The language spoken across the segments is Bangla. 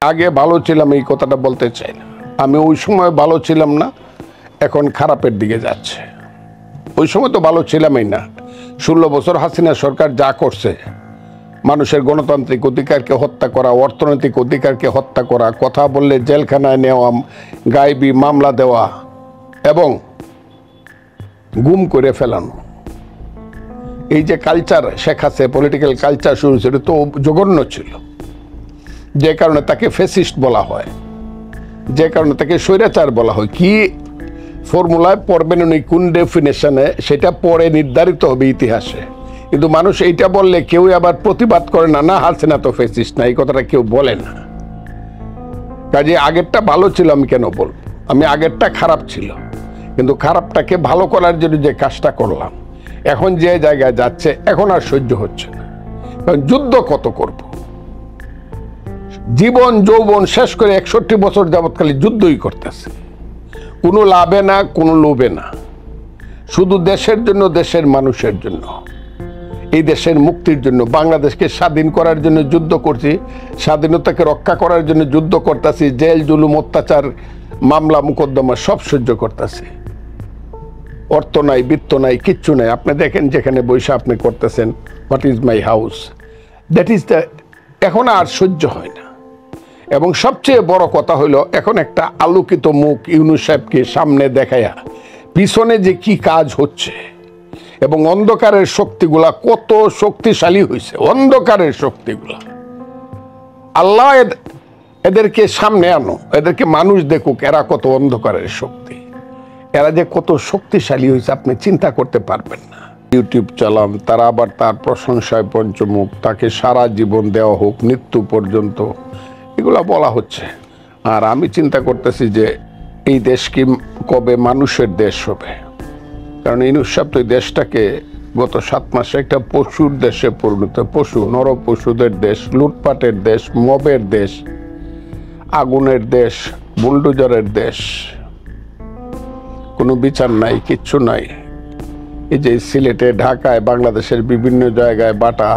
আগে ভালো ছিলাম এই কথাটা বলতে চাই না। আমি ওই সময় ভালো ছিলাম না, এখন খারাপের দিকে যাচ্ছে। ওই সময় তো ভালো ছিলামই না। 16 বছর হাসিনা সরকার যা করছে, মানুষের গণতান্ত্রিক অধিকারকে হত্যা করা, অর্থনৈতিক অধিকারকে হত্যা করা, কথা বললে জেলখানায় নেওয়া, গায়েবী মামলা দেওয়া এবং গুম করে ফেলানো, এই যে culture Sheikh Hasina political culture শুরু ছিল তো জঘন্য ছিল। যে কারণে তাকে ফ্যাসিস্ট বলা হয়, যে কারণে তাকে স্বৈরাচার বলা হয়। কি ফর্মুলায় পড়বেন উনি, কোন ডেফিনেশনে, সেটা পরে নির্ধারিত হবে ইতিহাসে। কিন্তু মানুষ এইটা বললে কেউ আবার প্রতিবাদ করে না, না হাসিনা তো ফ্যাসিস্ট না, এই কথাটা কেউ বলে না। কাজে আগেরটা ভালো ছিল আমি কেন বলবো? আমি আগেরটা খারাপ ছিল, কিন্তু খারাপটাকে ভালো করার জন্য যে কাজটা করলাম, এখন যে জায়গায় যাচ্ছে এখন আর সহ্য হচ্ছে না। কারণ যুদ্ধ কত করব? জীবন যৌবন শেষ করে 61 বছর যাবৎ খালি যুদ্ধই করতেছে, কোনো লাভে না, কোনো লোভে না, শুধু দেশের জন্য, দেশের মানুষের জন্য, এই দেশের মুক্তির জন্য। বাংলাদেশকে স্বাধীন করার জন্য যুদ্ধ করছি, স্বাধীনতাকে রক্ষা করার জন্য যুদ্ধ করতেছি, জেল জুলুম অত্যাচার মামলা মোকদ্দমা সব সহ্য করতেছি। অর্থ নাই, বৃত্ত নাই, কিচ্ছু নাই। আপনি দেখেন যেখানে বৈশা আপনি করতেছেন, what is my house, that is the, এখন আর সহ্য হয় না। এবং সবচেয়ে বড় কথা হইল, এখন একটা আলোকিত মুখ ইউনূস সাহেবকে সামনে দেখায়া পিছনে যে কি কাজ হচ্ছে এবং অন্ধকারের শক্তিগুলা কত শক্তিশালী হয়েছে, অন্ধকারের শক্তিগুলা, আল্লাহ এদেরকে সামনে আনো, এদেরকে মানুষ দেখুক এরা কত অন্ধকারের শক্তি, এরা যে কত শক্তিশালী হয়েছে আপনি চিন্তা করতে পারবেন না। ইউটিউব চালান, তারা আবার তার প্রশংসায় পঞ্চমুখ, তাকে সারা জীবন দেওয়া হোক মৃত্যু পর্যন্ত, এগুলা বলা হচ্ছে। আর আমি চিন্তা করতেছি যে এই দেশ কি কবে মানুষের দেশ হবে? কারণ ইউনূস সাহেব তো এই দেশটাকে গত 7 মাসে একটা পশুর দেশে পরিণত, পশু, নর পশুদের দেশ, লুটপাটের দেশ, মবের দেশ, আগুনের দেশ, বুলডোজারের দেশ, কোনো বিচার নাই, কিচ্ছু নাই। এই যে সিলেটে, ঢাকায়, বাংলাদেশের বিভিন্ন জায়গায় বাটা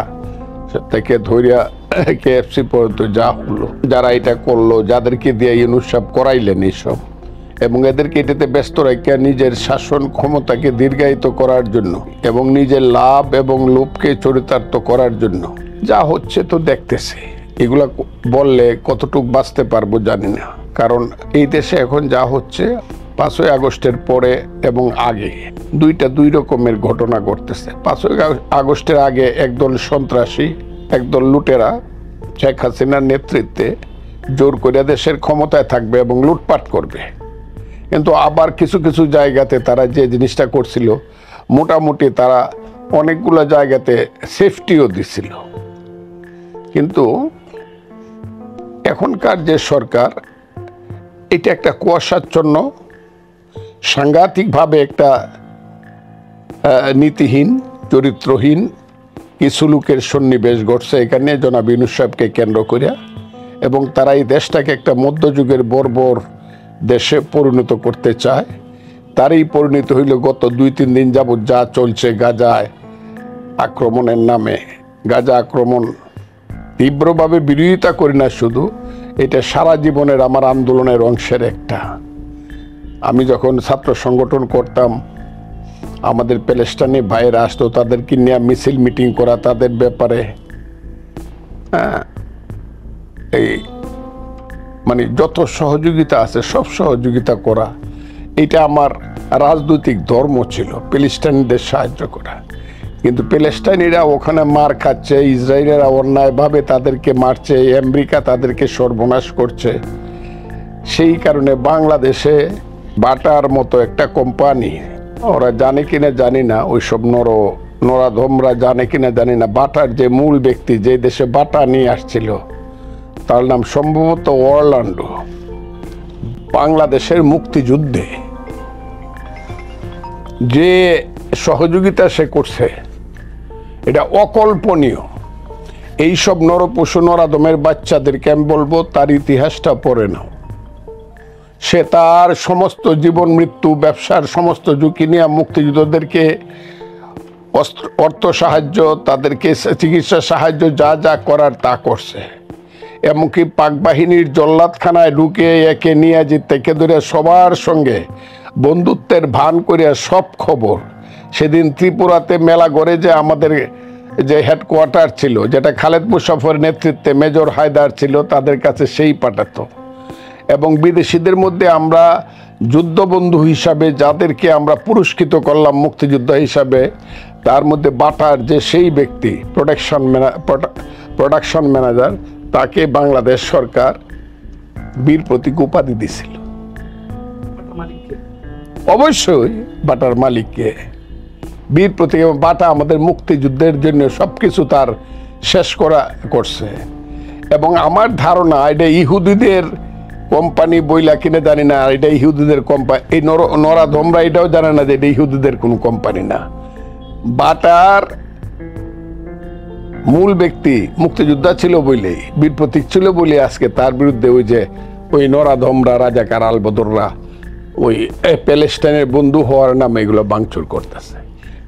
থেকে ধরিয়া KFC পর্যন্ত যা হলো, যারা এটা করলো, যাদেরকে দিয়ে ইউনূস সাহেব করাইলেন এইসব, এবং এদেরকে এটাতে ব্যস্ত রাখিয়া নিজের শাসন ক্ষমতাকে দীর্ঘায়িত করার জন্য এবং নিজের লাভ এবং লোভকে চরিতার্থ করার জন্য যা হচ্ছে তো দেখতেছে। এগুলা বললে কতটুকু বাঁচতে পারবো জানি না। কারণ এই দেশে এখন যা হচ্ছে, 5ই আগস্টের পরে এবং আগে দুই রকমের ঘটনা ঘটতেছে। 5ই আগস্টের আগে একদল সন্ত্রাসী, একদল লুটেরা শেখ হাসিনার নেতৃত্বে জোর করে দেশের ক্ষমতায় থাকবে এবং লুটপাট করবে। কিন্তু আবার কিছু কিছু জায়গাতে তারা যে জিনিসটা করছিল, মোটামুটি তারা অনেকগুলো জায়গাতে সেফটিও দিছিল। কিন্তু এখনকার যে সরকার, এটা একটা কুয়াশাচ্ছন্ন, সাংঘাতিকভাবে একটা নীতিহীন, চরিত্রহীন কিছু লোকের সন্নিবেশ ঘটছে এখানে জনাব ইউনূস সাহেবকে কেন্দ্র করিয়া, এবং তারা এই দেশটাকে একটা মধ্যযুগের বর্বর দেশে পরিণত করতে চায়। তারই পরিণত হইল গত 2-3 দিন যাবৎ যা চলছে গাজায় আক্রমণের নামে। গাজা আক্রমণ তীব্রভাবে বিরোধিতা করি না শুধু, এটা সারা জীবনের আমার আন্দোলনের অংশের একটা। আমি যখন ছাত্র সংগঠন করতাম, আমাদের প্যালেস্টাইনি ভাইয়েরা আসতো, তাদেরকে নিয়ে মিছিল মিটিং করা, তাদের ব্যাপারে এই মানে যত সহযোগিতা আছে সব সহযোগিতা করা, এটা আমার রাজনৈতিক ধর্ম ছিল, প্যালেস্টাইনিদের সাহায্য করা। কিন্তু প্যালেস্টাইনিরা ওখানে মার খাচ্ছে, ইসরায়েলেরা অন্যায়ভাবে তাদেরকে মারছে, আমেরিকা তাদেরকে সর্বনাশ করছে। সেই কারণে বাংলাদেশে বাটার মতো একটা কোম্পানি, ওরা জানে কিনা জানি না, ওইসব নরাধমরা জানে কিনা জানি না, বাটার যে মূল ব্যক্তি যে দেশে বাটা নিয়ে আসছিল, তার নাম সম্ভবত অরল্যান্ডো, বাংলাদেশের মুক্তিযুদ্ধে যে সহযোগিতা সে করছে এটা অকল্পনীয়। এইসব নরপশু নরাধমের বাচ্চাদেরকে আমি বলবো তার ইতিহাসটা পড়ে নাও। সে তার সমস্ত জীবন মৃত্যু, ব্যবসার সমস্ত ঝুঁকি নিয়ে মুক্তিযোদ্ধাদেরকে অর্থ সাহায্য, তাদেরকে চিকিৎসা সাহায্য, যা যা করার তা করছে। এমনকি পাক বাহিনীর জল্লাদখানায় ঢুকে একে নিয়ে থেকে ধরে সবার সঙ্গে বন্ধুত্বের ভান করিয়া সব খবর সেদিন ত্রিপুরাতে মেলা গড়ে যে আমাদের যে হেডকোয়ার্টার ছিল, যেটা খালেদ মুশারফের নেতৃত্বে মেজর হায়দার ছিল, তাদের কাছে সেই পাঠাতো। এবং বিদেশিদের মধ্যে আমরা যুদ্ধবন্ধু হিসাবে যাদেরকে আমরা পুরস্কৃত করলাম মুক্তিযুদ্ধ হিসাবে, তার মধ্যে বাটার যে সেই ব্যক্তি প্রোডাকশন ম্যানেজার, তাকে বাংলাদেশ সরকার বীর প্রতীক উপাধি দিছিল। অবশ্যই বাটার মালিককে বীর প্রতীক। বাটা আমাদের মুক্তিযুদ্ধের জন্য সবকিছু তার শেষ করছে। এবং আমার ধারণা এটা ইহুদিদের কোম্পানি বইলা কিনে জানি না, এটা ইহুদিদের কোম্পানি। এই নরা ধমরা এটাও জানে না যে এটা ইহুদিদের কোনো কোম্পানি না। বাটার মূল ব্যক্তি মুক্তিযোদ্ধা ছিল বলেই, বীর প্রতীক ছিল বলে আজকে তার বিরুদ্ধে ওই নরা ধমরা, রাজাকার, আলবদররা ওই প্যালেস্টাইনের বন্ধু হওয়ার নামে এগুলো ভাঙচুর করতেছে।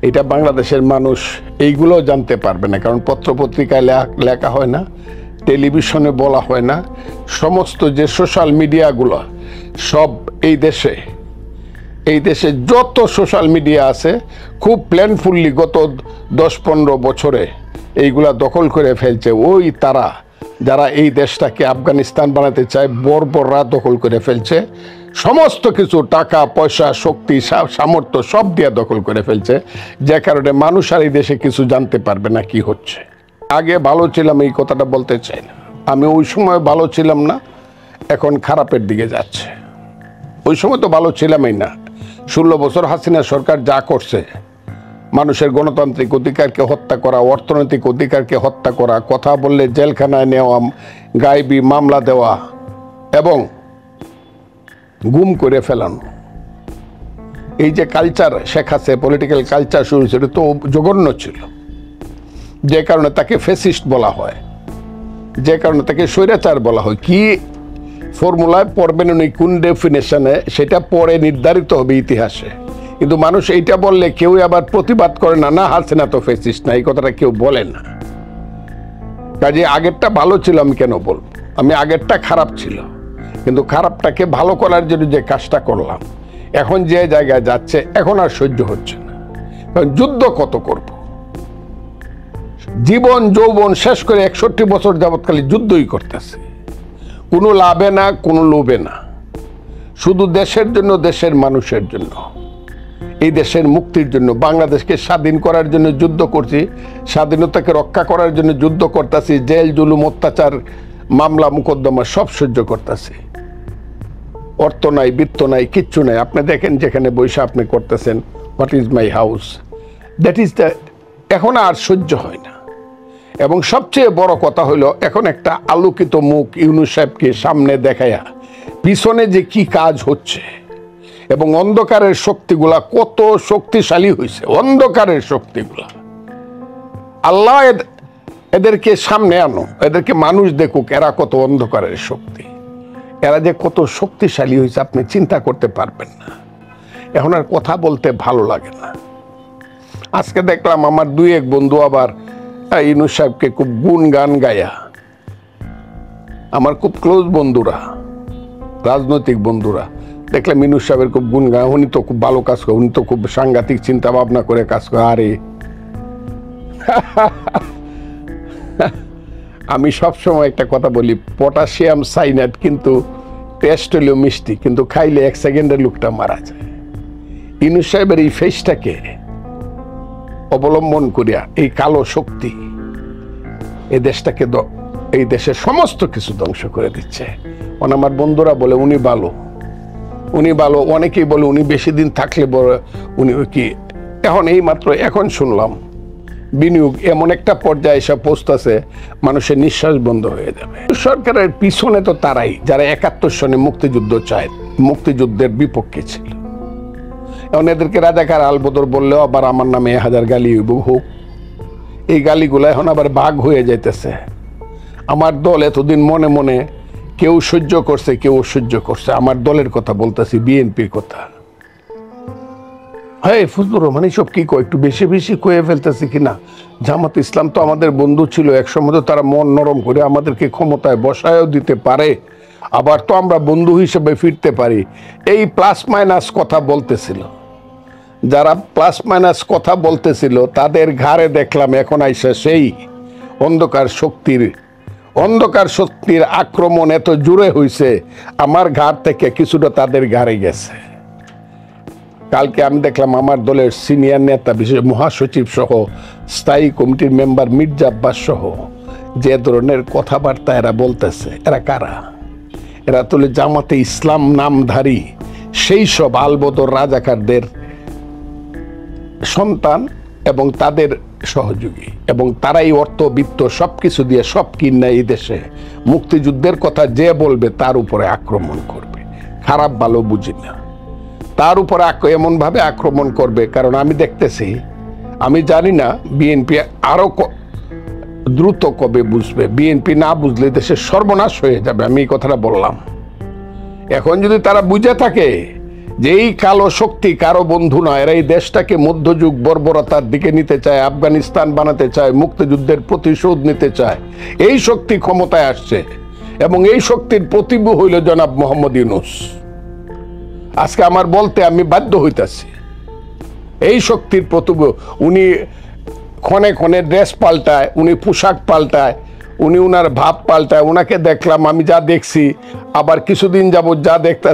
এটা বাংলাদেশের মানুষ এইগুলো জানতে পারবে না, কারণ পত্রপত্রিকায় লেখা হয় না, টেলিভিশনে বলা হয় না। সমস্ত যে সোশ্যাল মিডিয়াগুলো সব এই দেশে যত সোশ্যাল মিডিয়া আছে খুব প্ল্যানফুললি গত 10-15 বছরে এইগুলা দখল করে ফেলছে। ওই তারা যারা এই দেশটাকে আফগানিস্তান বানাতে চায়, বর্বররা দখল করে ফেলছে। সমস্ত কিছু টাকা পয়সা শক্তি সামর্থ্য সব দিয়ে দখল করে ফেলছে, যে কারণে মানুষ আর এই দেশে কিছু জানতে পারবে না কি হচ্ছে। আগে ভালো ছিলাম এই কথাটা বলতে চাই না, আমি ওই সময় ভালো ছিলাম না, এখন খারাপের দিকে যাচ্ছে। ওই সময় তো ভালো ছিলামই না। 16 বছর হাসিনা সরকার যা করছে, মানুষের গণতান্ত্রিক অধিকারকে হত্যা করা, অর্থনৈতিক অধিকারকে হত্যা করা, কথা বললে জেলখানায় নেওয়া, গায়েবী মামলা দেওয়া এবং গুম করে ফেলানো, এই যে culture Sheikh Hasina political culture শুরু ছিল, তো জঘন্য ছিল। যে কারণে তাকে ফ্যাসিস্ট বলা হয়, যে কারণে তাকে স্বৈরাচার বলা হয়। কি ফর্মুলায় পড়বেন উনি, কোন ডেফিনেশনে, সেটা পরে নির্ধারিত হবে ইতিহাসে। কিন্তু মানুষ এইটা বললে কেউ আবার প্রতিবাদ করে না, না হাসিনা তো ফ্যাসিস্ট না, এই কথাটা কেউ বলে না। কাজে আগেরটা ভালো ছিল আমি কেন বলবো? আমি আগেরটা খারাপ ছিল, কিন্তু খারাপটাকে ভালো করার জন্য যে কাজটা করলাম, এখন যে জায়গায় যাচ্ছে এখন আর সহ্য হচ্ছে না। কারণ যুদ্ধ কত করব, জীবন যৌবন শেষ করে 61 বছর যাবৎ খালি যুদ্ধই করতেছে, কোনো লাভে না, কোনো লোভে না, শুধু দেশের জন্য, দেশের মানুষের জন্য, এই দেশের মুক্তির জন্য। বাংলাদেশকে স্বাধীন করার জন্য যুদ্ধ করছি, স্বাধীনতাকে রক্ষা করার জন্য যুদ্ধ করতেছি, জেল জুলুম অত্যাচার মামলা মোকদ্দমা সব সহ্য করতেছি। অর্থ নাই, বৃত্ত নাই, কিচ্ছু নাই। আপনি দেখেন যেখানে বৈশা আপনি করতেছেন, what is my house, that is the. এখন আর সহ্য হয় না। এবং সবচেয়ে বড় কথা হইল, এখন একটা আলোকিত মুখ ইউনূস সাহেবকে সামনে দেখায়া পিছনে যে কি কাজ হচ্ছে এবং অন্ধকারের শক্তিগুলা কত শক্তিশালী হয়েছে, অন্ধকারের শক্তিগুলা। আল্লাহ এদেরকে সামনে আনো, এদেরকে মানুষ দেখুক এরা কত অন্ধকারের শক্তি, এরা যে কত শক্তিশালী হয়েছে আপনি চিন্তা করতে পারবেন না। এখন আর কথা বলতে ভালো লাগে না। আজকে দেখলাম আমার 2-1 বন্ধু আবার ইউনূস সাহেবকে খুব গুণগান গায়া, আমার খুব ক্লোজ বন্ধুরা, রাজনৈতিক বন্ধুরা, দেখলাম ইউনূস সাহেবের খুব গুণগান, উনি তো খুব ভালো কাজ করে, উনি তো খুব সাংঘাতিক চিন্তা ভাবনা করে কাজ করে। আরে আমি সবসময় একটা কথা বলি, পটাশিয়াম সাইনাইড কিন্তু টেস্ট হলেও মিষ্টি, কিন্তু খাইলে 1 সেকেন্ডের লোকটা মারা যায়। ইউনূস সাহেবের এই ফেসটাকে অবলম্বন করিয়া এই কালো শক্তি এই দেশটাকে, এই দেশের সমস্ত কিছু ধ্বংস করে দিচ্ছে। আমার বন্ধুরা বলে উনি ভালো, উনি ভালো, অনেকেই বলে উনি বেশি দিন থাকলে উনি কি। এখন এই মাত্র এখন শুনলাম বিনিয়োগ এমন একটা পর্যায়ে এসে পৌঁছতেছে, মানুষের নিঃশ্বাস বন্ধ হয়ে যাবে। সরকারের পিছনে তো তারাই যারা 71 সনে মুক্তিযুদ্ধ চায়, মুক্তিযুদ্ধের বিপক্ষে ছিল। এখন এদেরকে রাজাকার আলবদর বললেও আবার আমার নামে 1000 গালি হোক। এই গালিগুলো এখন আবার ভাগ হয়ে যাইতেছে। আমার দল এতদিন মনে মনে কেউ সহ্য করছে, কেউ অসহ্য করছে। আমার দলের কথা বলতেছি, বিএনপির কথা। হ্যাঁ ফজলুর রহমান এইসব কি কয়, একটু বেশি বেশি কয়ে ফেলতেছি কিনা। জামাত ইসলাম তো আমাদের বন্ধু ছিল, একসময় তো তারা মন নরম করে আমাদেরকে ক্ষমতায় বসায়ও দিতে পারে, আবার তো আমরা বন্ধু হিসেবে ফিরতে পারি। এই প্লাস মাইনাস কথা বলতেছিল, যারা প্লাস মাইনাস কথা বলতেছিল তাদের ঘাড়ে দেখলাম এখন আইসা সেই অন্ধকার শক্তির আক্রমণ এত জোরে হইছে, আমার ঘাড় থেকে কিছুটা তাদের ঘাড়ে গেছে। কালকে আমি দেখলাম আমার দলের সিনিয়র নেতা, বিশেষ মহাসচিব সহ স্থায়ী কমিটির মেম্বার মির্জা আব্বাস সহ যে ধরনের কথাবার্তা এরা বলতেছে, এরা কারা? এরা তোলে জামাতে ইসলাম নামধারী সেই সব আলবদর রাজাকারদের সন্তান এবং তাদের সহযোগী, এবং তারাই অর্থ বিত্ত সবকিছু দিয়ে সব কিনা এই দেশে মুক্তিযুদ্ধের কথা যে বলবে তার উপরে আক্রমণ করবে। খারাপ ভালো বুঝি না, তার উপরে এমন ভাবে আক্রমণ করবে। কারণ আমি দেখতেছি, আমি জানি না বিএনপি আরো দ্রুত কবে বুঝবে। বিএনপি না বুঝলে দেশের সর্বনাশ হয়ে যাবে, আমি এই কথাটা বললাম। এখন যদি তারা বুঝে থাকে যে এই কালো শক্তি কারো বন্ধু নয়, এরা এই দেশটাকে মধ্যযুগ বর্বরতার দিকে নিতে চায়, আফগানিস্তান বানাতে চায়, মুক্তিযুদ্ধের প্রতিশোধ নিতে চায়, এই শক্তি ক্ষমতায় আসছে এবং এই শক্তির প্রতিভু হইল জনাব মোহাম্মদ ইউনূস। আজকে আমার বলতে আমি বাধ্য হইতাছি, এই শক্তির প্রতিভু। উনি ক্ষণে ক্ষণে ড্রেস পাল্টায়, উনি পোশাক পাল্টায়, উনি উনার ভাব পাল্টায়। ওনাকে দেখলাম, আমি যা দেখছি, আবার কিছুদিন যাবত যা দেখতে